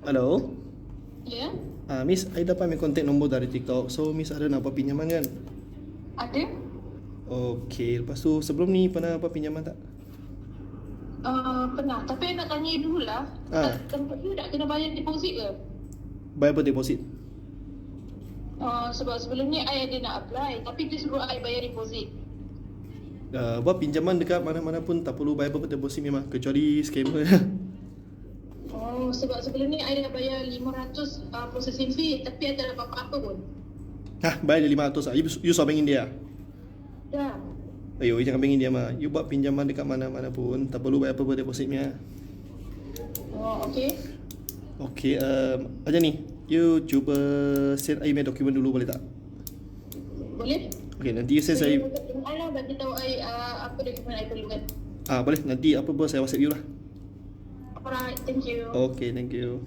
Halo. Ya, Miss, I dapat ambil kontak nombor dari TikTok. So, Miss ada nak buat pinjaman kan? ada. Okey, lepas tu sebelum ni pernah buat pinjaman tak? Pernah. Tapi nak tanya dululah. Ah. Tempat tu tak kena bayar deposit ke? Bayar apa deposit? Sebab sebelum ni I ada nak apply. Tapi dia suruh I bayar deposit. Buat pinjaman dekat mana-mana pun tak perlu bayar apa deposit memang. Kecuali scammer. Sebab sebelum ni I dah bayar 500 processing fee. Tapi I tak dapat apa-apa pun. Bayar dia 500 lah. You suruh banking dia? Dah. Ayo, jangan banking dia mah. You buat pinjaman dekat mana-mana pun tak perlu bayar apa-apa depositnya. Okay. Okey, macam ni. You cuba send I punya dokumen dulu boleh tak? Boleh? Okey, nanti you send saya. I lah bagi tahu I apa dokumen I perlukan. Boleh. Nanti apa-apa saya WhatsApp you lah. Alright, thank you. Okey, thank you.